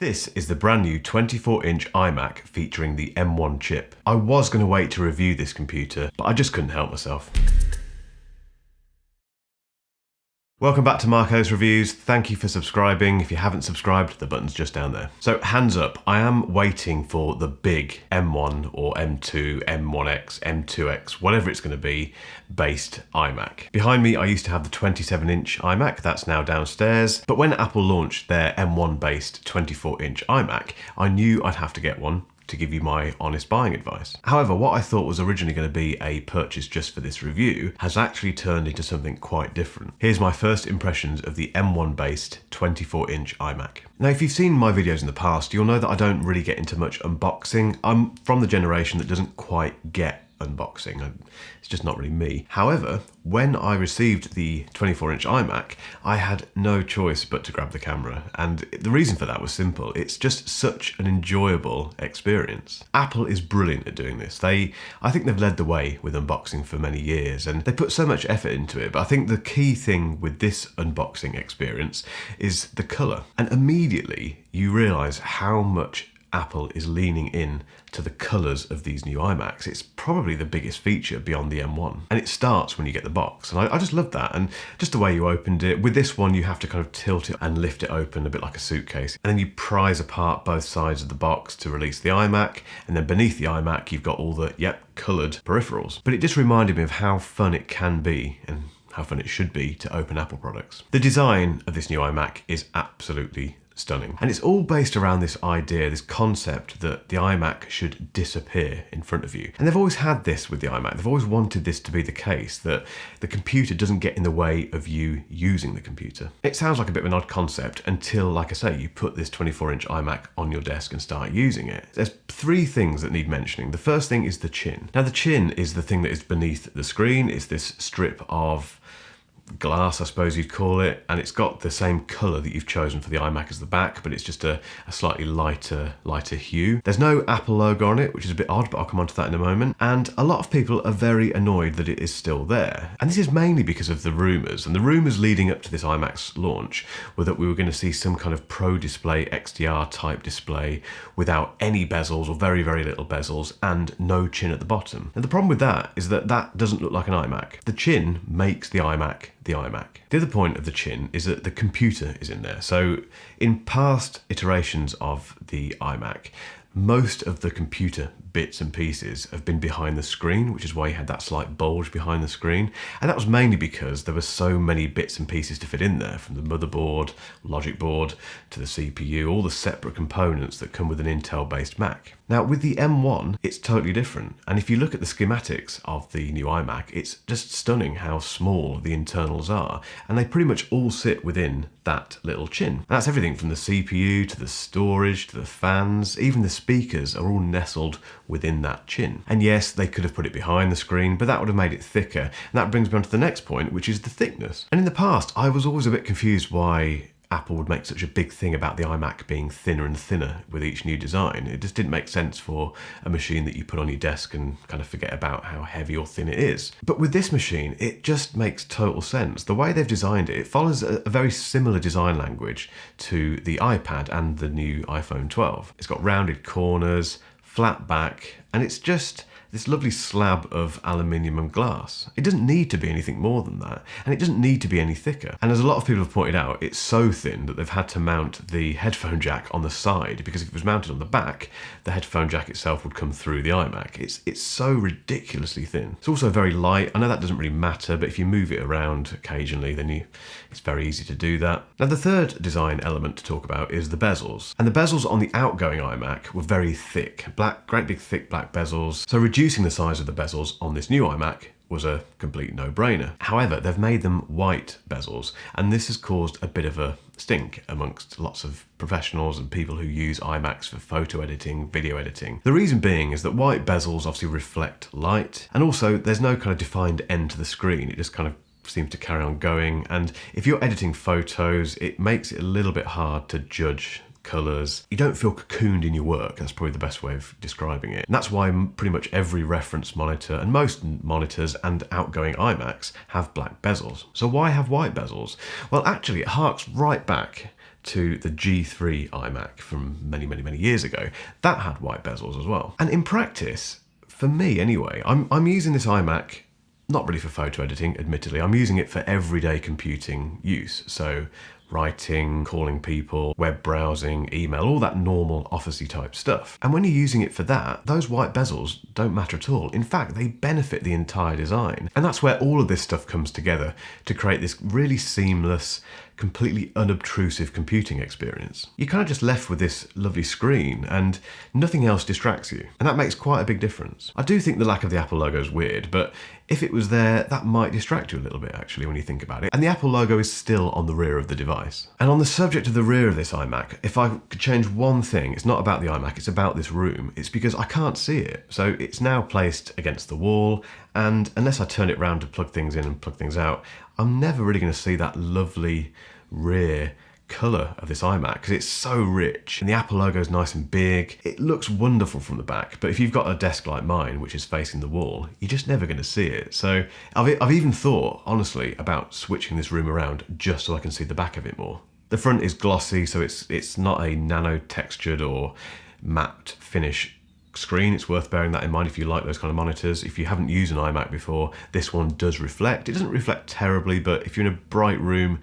This is the brand new 24-inch iMac featuring the M1 chip. I was going to wait to review this computer, but I just couldn't help myself. Welcome back to Ellis Reviews. Thank you for subscribing. If you haven't subscribed, the button's just down there. So hands up, I am waiting for the big M1 or M2, M1X, M2X, whatever it's going to be, based iMac. Behind me, I used to have the 27-inch iMac, that's now downstairs. But when Apple launched their M1 based 24-inch iMac, I knew I'd have to get one to give you my honest buying advice. However, what I thought was originally going to be a purchase just for this review has actually turned into something quite different. Here's my first impressions of the M1 based 24-inch iMac. Now, if you've seen my videos in the past, you'll know that I don't really get into much unboxing. I'm from the generation that doesn't quite get unboxing. It's just not really me. However, when I received the 24-inch iMac, I had no choice but to grab the camera. And the reason for that was simple. It's just such an enjoyable experience. Apple is brilliant at doing this. I think they've led the way with unboxing for many years, and they put so much effort into it. But I think the key thing with this unboxing experience is the color. And immediately you realize how much Apple is leaning in to the colours of these new iMacs. It's probably the biggest feature beyond the M1. And it starts when you get the box. And I just love that. And just the way you opened it. With this one, you have to kind of tilt it and lift it open a bit like a suitcase. And then you prise apart both sides of the box to release the iMac. And then beneath the iMac, you've got all the, coloured peripherals. But it just reminded me of how fun it can be and how fun it should be to open Apple products. The design of this new iMac is absolutely stunning. And it's all based around this idea, this concept that the iMac should disappear in front of you. And they've always had this with the iMac. They've always wanted this to be the case, that the computer doesn't get in the way of you using the computer. It sounds like a bit of an odd concept until, like I say, you put this 24-inch iMac on your desk and start using it. There's three things that need mentioning. The first thing is the chin. Now, the chin is the thing that is beneath the screen. It's this strip of glass, I suppose you'd call it, and it's got the same colour that you've chosen for the iMac as the back, but it's just a slightly lighter hue. There's no Apple logo on it, which is a bit odd, but I'll come on to that in a moment. And a lot of people are very annoyed that it is still there. And this is mainly because of the rumours. And the rumours leading up to this iMac's launch were that we were going to see some kind of Pro Display XDR type display without any bezels or very, very little bezels and no chin at the bottom. And the problem with that is that that doesn't look like an iMac. The chin makes the iMac the iMac. The other point of the chin is that the computer is in there. So in past iterations of the iMac, most of the computer bits and pieces have been behind the screen, which is why you had that slight bulge behind the screen. And that was mainly because there were so many bits and pieces to fit in there, from the motherboard, logic board, to the CPU, all the separate components that come with an Intel-based Mac. Now, with the M1, it's totally different. And if you look at the schematics of the new iMac, it's just stunning how small the internals are. And they pretty much all sit within that little chin. And that's everything from the CPU to the storage to the fans, even the speakers are all nestled within that chin. And yes, they could have put it behind the screen, but that would have made it thicker. And that brings me on to the next point, which is the thickness. And in the past, I was always a bit confused why Apple would make such a big thing about the iMac being thinner and thinner with each new design. It just didn't make sense for a machine that you put on your desk and kind of forget about how heavy or thin it is. But with this machine, it just makes total sense. The way they've designed it, it follows a very similar design language to the iPad and the new iPhone 12. It's got rounded corners, flat back, and it's just this lovely slab of aluminium and glass. It doesn't need to be anything more than that, and it doesn't need to be any thicker. And as a lot of people have pointed out, it's so thin that they've had to mount the headphone jack on the side, because if it was mounted on the back, the headphone jack itself would come through the iMac. It's so ridiculously thin. It's also very light. I know that doesn't really matter, but if you move it around occasionally, then it's very easy to do that. Now, the third design element to talk about is the bezels. And the bezels on the outgoing iMac were very thick, great big thick black bezels. So reducing the size of the bezels on this new iMac was a complete no-brainer. However, they've made them white bezels, and this has caused a bit of a stink amongst lots of professionals and people who use iMacs for photo editing, video editing. The reason being is that white bezels obviously reflect light, and also there's no kind of defined end to the screen. It just kind of seems to carry on going, and if you're editing photos, it makes it a little bit hard to judge colours. You don't feel cocooned in your work. That's probably the best way of describing it. And that's why pretty much every reference monitor and most monitors and outgoing iMacs have black bezels. So why have white bezels? Well, actually, it harks right back to the G3 iMac from many, many, many years ago. That had white bezels as well. And in practice, for me anyway, I'm using this iMac not really for photo editing, admittedly. I'm using it for everyday computing use. So writing, calling people, web browsing, email, all that normal officey type stuff. And when you're using it for that, those white bezels don't matter at all. In fact, they benefit the entire design. And that's where all of this stuff comes together to create this really seamless, completely unobtrusive computing experience. You're kind of just left with this lovely screen and nothing else distracts you. And that makes quite a big difference. I do think the lack of the Apple logo is weird, but if it was there, that might distract you a little bit actually when you think about it. And the Apple logo is still on the rear of the device. And on the subject of the rear of this iMac, if I could change one thing, it's not about the iMac, it's about this room. It's because I can't see it. So it's now placed against the wall, and unless I turn it around to plug things in and plug things out, I'm never really going to see that lovely rear colour of this iMac because it's so rich and the Apple logo is nice and big. It looks wonderful from the back, but if you've got a desk like mine which is facing the wall, you're just never going to see it. So I've even thought honestly about switching this room around just so I can see the back of it more. The front is glossy, so it's not a nano textured or matte finish screen. It's worth bearing that in mind if you like those kind of monitors. If you haven't used an iMac before, this one does reflect. It doesn't reflect terribly, but if you're in a bright room,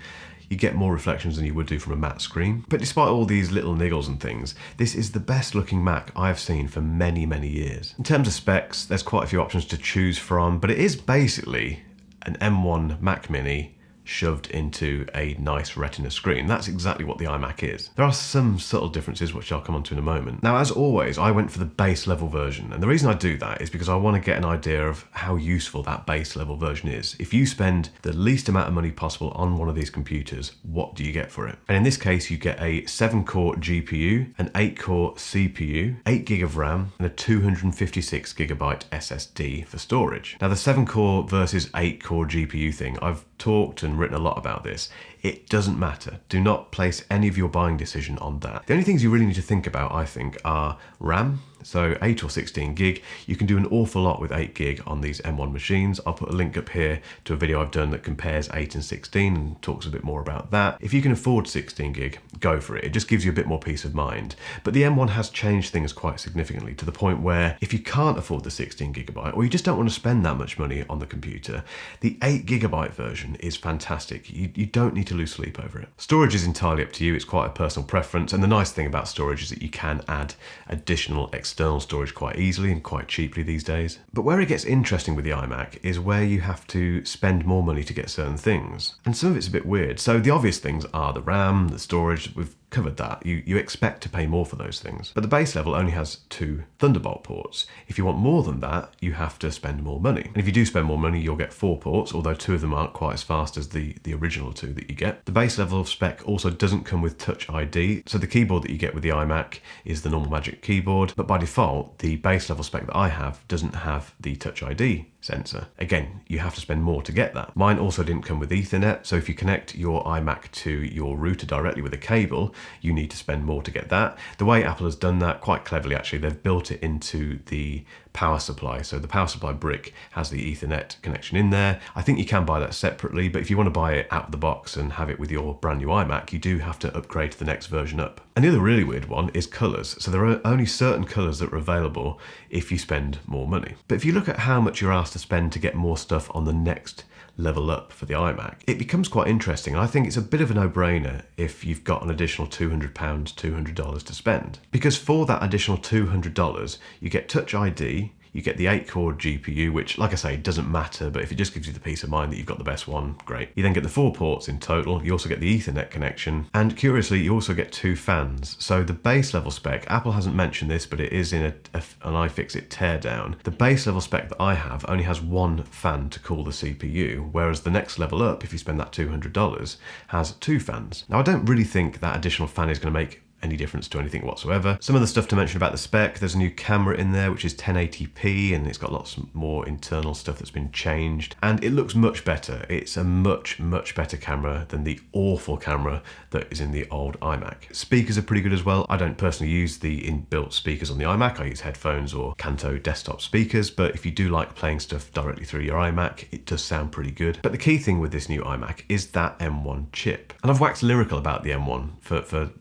you get more reflections than you would do from a matte screen. But despite all these little niggles and things, this is the best looking Mac I've seen for many, many years. In terms of specs, there's quite a few options to choose from, but it is basically an M1 Mac Mini shoved into a nice Retina screen. That's exactly what the iMac is. There are some subtle differences which I'll come on to in a moment. Now, as always, I went for the base level version, and the reason I do that is because I want to get an idea of how useful that base level version is. If you spend the least amount of money possible on one of these computers, what do you get for it? And in this case, you get a 7-core GPU, an 8-core CPU, 8 gig of RAM, and a 256 gigabyte SSD for storage. Now, the 7-core versus 8-core GPU thing, I've talked and written a lot about this. It doesn't matter. Do not place any of your buying decision on that. The only things you really need to think about, I think, are RAM, so 8 or 16 gig. You can do an awful lot with 8 gig on these M1 machines. I'll put a link up here to a video I've done that compares 8 and 16 and talks a bit more about that. If you can afford 16 gig, go for it. It just gives you a bit more peace of mind. But the M1 has changed things quite significantly to the point where if you can't afford the 16 gigabyte or you just don't want to spend that much money on the computer, the 8 gigabyte version is fantastic. You don't need to lose sleep over it. Storage is entirely up to you. It's quite a personal preference. And the nice thing about storage is that you can add additional external storage quite easily and quite cheaply these days. But where it gets interesting with the iMac is where you have to spend more money to get certain things. And some of it's a bit weird. So the obvious things are the RAM, the storage. We've covered that. You expect to pay more for those things. But the base level only has 2 Thunderbolt ports. If you want more than that, you have to spend more money. And if you do spend more money, you'll get 4 ports, although 2 of them aren't quite as fast as the original 2 that you get. The base level of spec also doesn't come with Touch ID. So the keyboard that you get with the iMac is the normal Magic Keyboard, but by default, the base level spec that I have doesn't have the Touch ID sensor. Again, you have to spend more to get that. Mine also didn't come with Ethernet, so if you connect your iMac to your router directly with a cable, you need to spend more to get that. The way Apple has done that, quite cleverly actually, they've built it into the power supply. So the power supply brick has the Ethernet connection in there. I think you can buy that separately, but if you want to buy it out of the box and have it with your brand new iMac, you do have to upgrade to the next version up. And the other really weird one is colours. So there are only certain colours that are available if you spend more money. But if you look at how much you're asked to spend to get more stuff on the next level up for the iMac, it becomes quite interesting. And I think it's a bit of a no-brainer if you've got an additional £200, $200 to spend. Because for that additional $200, you get Touch ID, you get the 8-core GPU, which, like I say, doesn't matter, but if it just gives you the peace of mind that you've got the best one, great. You then get the 4 ports in total. You also get the Ethernet connection. And curiously, you also get 2 fans. So the base level spec, Apple hasn't mentioned this, but it is in an iFixit teardown. The base level spec that I have only has 1 fan to cool the CPU, whereas the next level up, if you spend that $200, has 2 fans. Now, I don't really think that additional fan is going to make any difference to anything whatsoever. Some of the stuff to mention about the spec, there's a new camera in there which is 1080p, and it's got lots more internal stuff that's been changed, and it looks much better. It's a much better camera than the awful camera that is in the old iMac. Speakers are pretty good as well. I don't personally use the inbuilt speakers on the iMac. I use headphones or Kanto desktop speakers, but if you do like playing stuff directly through your iMac, it does sound pretty good. But the key thing with this new iMac is that M1 chip. And I've waxed lyrical about the M1 for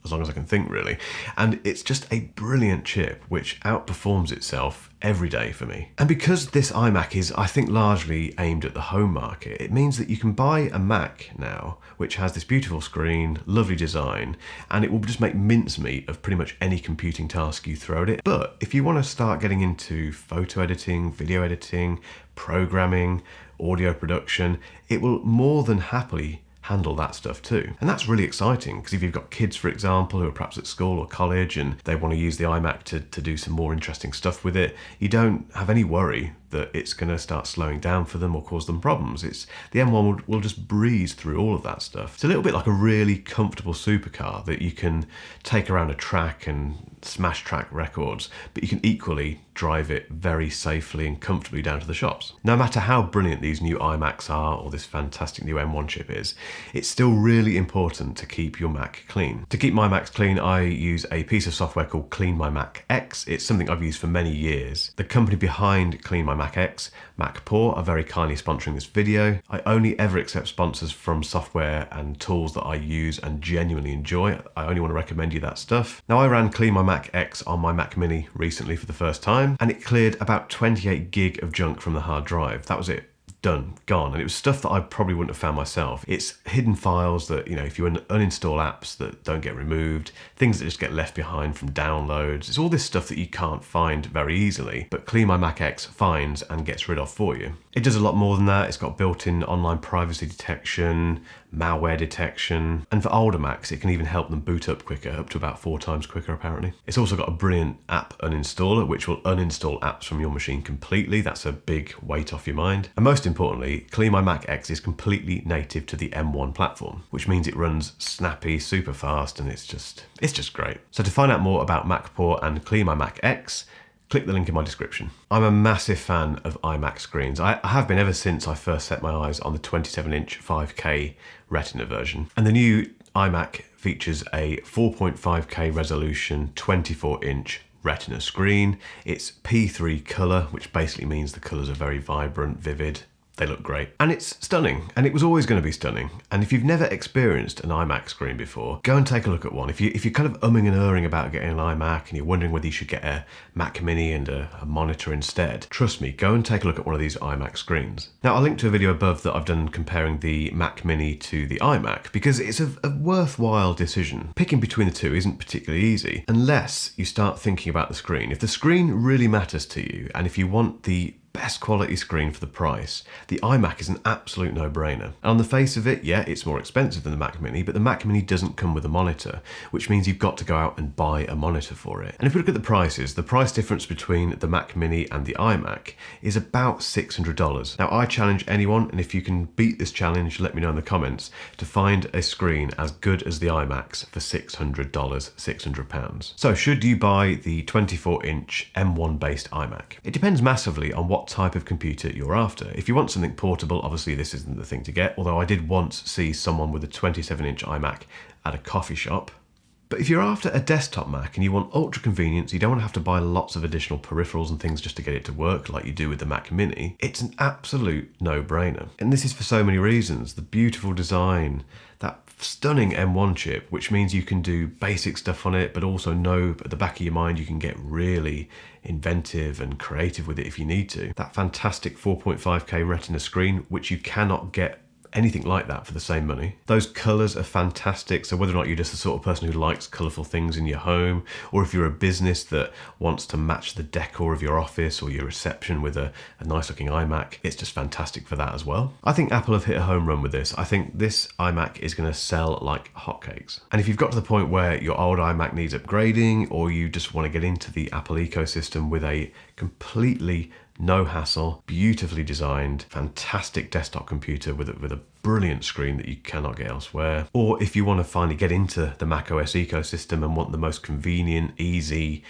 as long as I can think, really. And it's just a brilliant chip which outperforms itself every day for me. And because this iMac is, I think, largely aimed at the home market, it means that you can buy a Mac now which has this beautiful screen, lovely design, and it will just make mincemeat of pretty much any computing task you throw at it. But if you want to start getting into photo editing, video editing, programming, audio production, it will more than happily handle that stuff too. And that's really exciting, because if you've got kids, for example, who are perhaps at school or college and they want to use the iMac to do some more interesting stuff with it, you don't have any worry that it's going to start slowing down for them or cause them problems. The M1 will just breeze through all of that stuff. It's a little bit like a really comfortable supercar that you can take around a track and smash track records, but you can equally drive it very safely and comfortably down to the shops. No matter how brilliant these new iMacs are or this fantastic new M1 chip is, it's still really important to keep your Mac clean. To keep my Macs clean, I use a piece of software called CleanMyMacX. It's something I've used for many years. The company behind CleanMyMacX, MacPaw, are very kindly sponsoring this video. I only ever accept sponsors from software and tools that I use and genuinely enjoy. I only want to recommend you that stuff. Now, I ran CleanMyMacX on my Mac Mini recently for the first time, and it cleared about 28 gig of junk from the hard drive. That was it. Done, gone. And it was stuff that I probably wouldn't have found myself. It's hidden files that, you know, if you uninstall apps that don't get removed, things that just get left behind from downloads. It's all this stuff that you can't find very easily, but CleanMyMacX finds and gets rid of for you. It does a lot more than that. It's got built-in online privacy detection, malware detection, and for older Macs, it can even help them boot up quicker, up to about 4 times quicker apparently. It's also got a brilliant app uninstaller, which will uninstall apps from your machine completely. That's a big weight off your mind. And most importantly, CleanMyMacX is completely native to the M1 platform, which means it runs snappy, super fast, and it's just great. So to find out more about MacPaw and CleanMyMacX, click the link in my description. I'm a massive fan of iMac screens. I have been ever since I first set my eyes on the 27-inch 5K Retina version. And the new iMac features a 4.5K resolution 24-inch Retina screen. It's P3 color, which basically means the colors are very vibrant, vivid. They look great. And it's stunning, and it was always going to be stunning. And if you've never experienced an iMac screen before, go and take a look at one. If you're kind of umming and erring about getting an iMac and you're wondering whether you should get a Mac Mini and a monitor instead, trust me, go and take a look at one of these iMac screens. Now, I'll link to a video above that I've done comparing the Mac Mini to the iMac, because it's a worthwhile decision. Picking between the two isn't particularly easy, unless you start thinking about the screen. If the screen really matters to you, and if you want the best quality screen for the price, the iMac is an absolute no-brainer. And on the face of it, yeah, it's more expensive than the Mac Mini, but the Mac Mini doesn't come with a monitor, which means you've got to go out and buy a monitor for it. And if we look at the prices, the price difference between the Mac Mini and the iMac is about $600. Now, I challenge anyone, and if you can beat this challenge, let me know in the comments, to find a screen as good as the iMac's for $600, £600. So should you buy the 24-inch M1 based iMac? It depends massively on what type of computer you're after. If you want something portable, obviously this isn't the thing to get, although I did once see someone with a 27-inch iMac at a coffee shop. But if you're after a desktop Mac and you want ultra convenience, you don't want to have to buy lots of additional peripherals and things just to get it to work like you do with the Mac Mini, it's an absolute no-brainer. And this is for so many reasons. The beautiful design, that stunning M1 chip, which means you can do basic stuff on it, but also know at the back of your mind you can get really inventive and creative with it if you need to. That fantastic 4.5K Retina screen, which you cannot get anything like that for the same money. Those colours are fantastic, so whether or not you're just the sort of person who likes colourful things in your home, or if you're a business that wants to match the decor of your office or your reception with a nice looking iMac, it's just fantastic for that as well. I think Apple have hit a home run with this. I think this iMac is going to sell like hotcakes. And if you've got to the point where your old iMac needs upgrading, or you just want to get into the Apple ecosystem with a completely no hassle, beautifully designed, fantastic desktop computer with a brilliant screen that you cannot get elsewhere. Or if you want to finally get into the macOS ecosystem and want the most convenient, easy,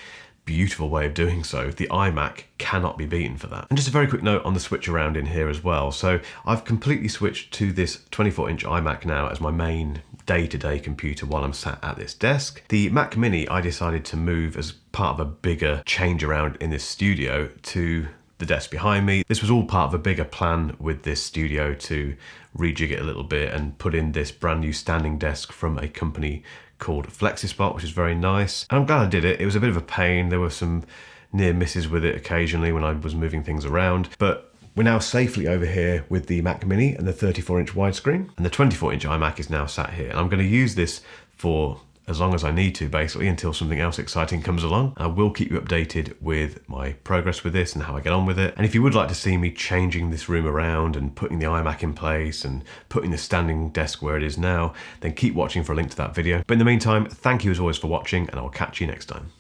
beautiful way of doing so, the iMac cannot be beaten for that. And just a very quick note on the switch around in here as well. So I've completely switched to this 24-inch iMac now as my main day-to-day computer while I'm sat at this desk. The Mac Mini I decided to move as part of a bigger change around in this studio to the desk behind me. This was all part of a bigger plan with this studio to rejig it a little bit and put in this brand new standing desk from a company called FlexiSpot, which is very nice. And I'm glad I did it. It was a bit of a pain. There were some near misses with it occasionally when I was moving things around, but we're now safely over here with the Mac Mini and the 34-inch widescreen, and the 24-inch iMac is now sat here. And I'm going to use this for as long as I need to, basically, until something else exciting comes along. I will keep you updated with my progress with this and how I get on with it. And if you would like to see me changing this room around and putting the iMac in place and putting the standing desk where it is now, then keep watching for a link to that video. But in the meantime, thank you as always for watching, and I'll catch you next time.